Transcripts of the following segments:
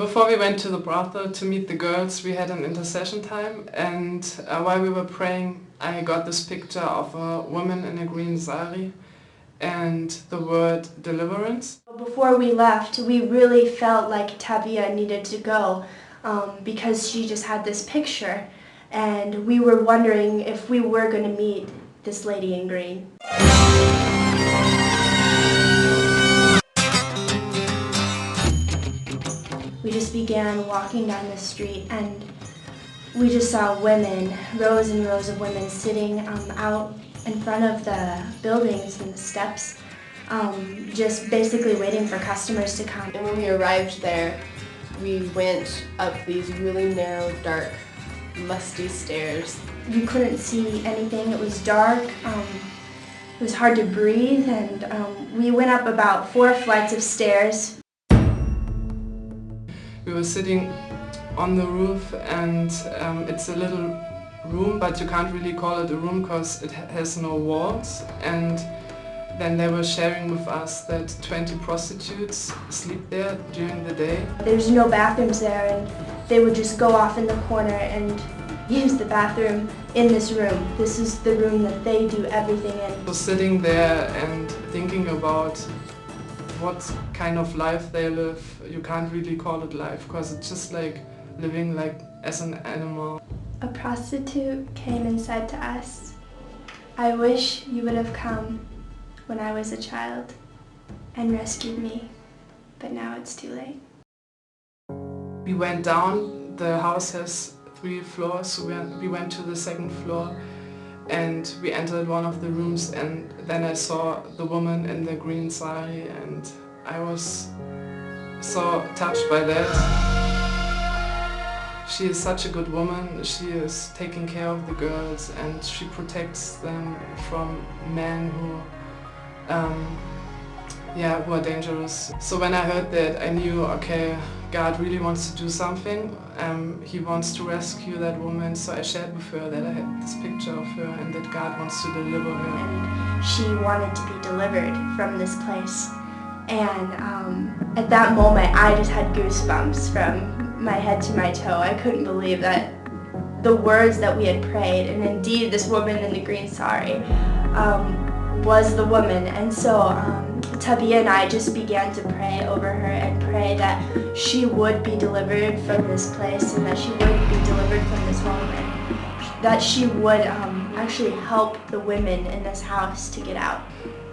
Before we went to the brothel to meet the girls, we had an intercession time, and while we were praying, I got this picture of a woman in a green sari and the word deliverance. Before we left, we really felt like Tabia needed to go because she just had this picture, and we were wondering if we were going to meet this lady in green. We just began walking down the street, and we just saw women, rows and rows of women sitting out in front of the buildings and the steps, just basically waiting for customers to come. And when we arrived there, we went up these really narrow, dark, musty stairs. You couldn't see anything. It was dark. It was hard to breathe, and we went up about 4 flights of stairs. We were sitting on the roof, and it's a little room, but you can't really call it a room because it has no walls. And then they were sharing with us that 20 prostitutes sleep there during the day. There's no bathrooms there, and they would just go off in the corner and use the bathroom in this room. This is the room that they do everything in. So sitting there and thinking about what kind of life they live, you can't really call it life because it's just like living like as an animal. A prostitute came and said to us, "I wish you would have come when I was a child and rescued me, but now it's too late." We went down. The house has 3 floors, so we went to the 2nd floor, and we entered one of the rooms, and then I saw the woman in the green sari, and I was so touched by that. She is such a good woman. She is taking care of the girls, and she protects them from men who are dangerous. So when I heard that, I knew, okay, God really wants to do something. He wants to rescue that woman. So I shared with her that I had this picture of her and that God wants to deliver her. And she wanted to be delivered from this place. And at that moment, I just had goosebumps from my head to my toe. I couldn't believe that the words that we had prayed, and indeed this woman in the green sari was the woman. And so Tabia and I just began to pray over her and pray that she would be delivered from this place, and that she would be delivered from this home, and that she would actually help the women in this house to get out.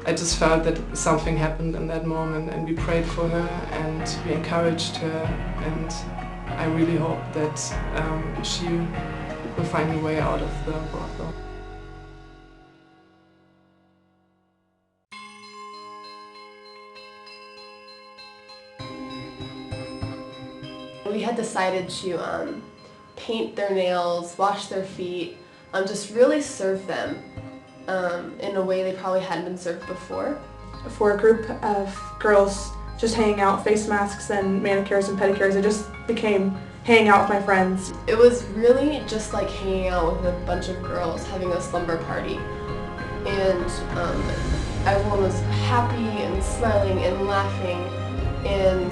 I just felt that something happened in that moment, and we prayed for her and we encouraged her, and I really hope that she will find a way out of the brothel. We had decided to paint their nails, wash their feet, just really serve them in a way they probably hadn't been served before. For a group of girls just hanging out, face masks and manicures and pedicures, it just became hanging out with my friends. It was really just like hanging out with a bunch of girls having a slumber party. And everyone was happy and smiling and laughing, and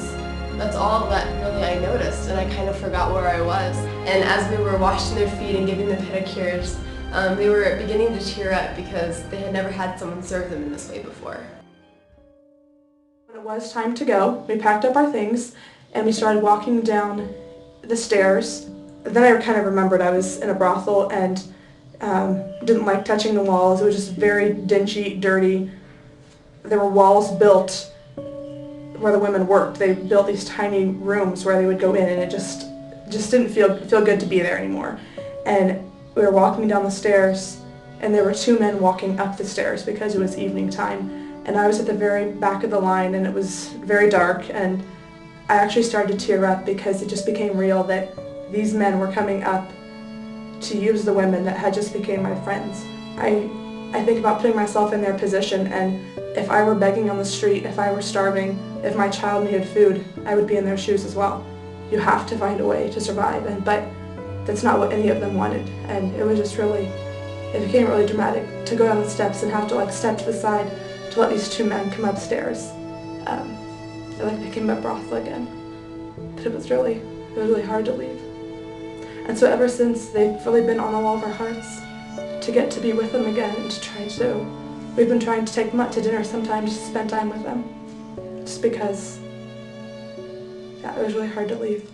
that's all that really I noticed, and I kind of forgot where I was. And as we were washing their feet and giving them pedicures, they were beginning to tear up because they had never had someone serve them in this way before. When it was time to go, we packed up our things and we started walking down the stairs. Then I kind of remembered I was in a brothel and didn't like touching the walls. It was just very dingy, dirty. There were walls built where the women worked. They built these tiny rooms where they would go in, and it just didn't feel good to be there anymore. And we were walking down the stairs, and there were 2 men walking up the stairs because it was evening time. And I was at the very back of the line, and it was very dark, and I actually started to tear up because it just became real that these men were coming up to use the women that had just become my friends. I think about putting myself in their position, and if I were begging on the street, if I were starving, if my child needed food, I would be in their shoes as well. You have to find a way to survive, but that's not what any of them wanted. And it was just really, it became really dramatic to go down the steps and have to step to the side to let these 2 men come upstairs. It became a brothel again. that it was really hard to leave. And so ever since, they've really been on all of our hearts to get to be with them again and to try to. We've been trying to take them out to dinner sometimes to spend time with them, just because, yeah, it was really hard to leave.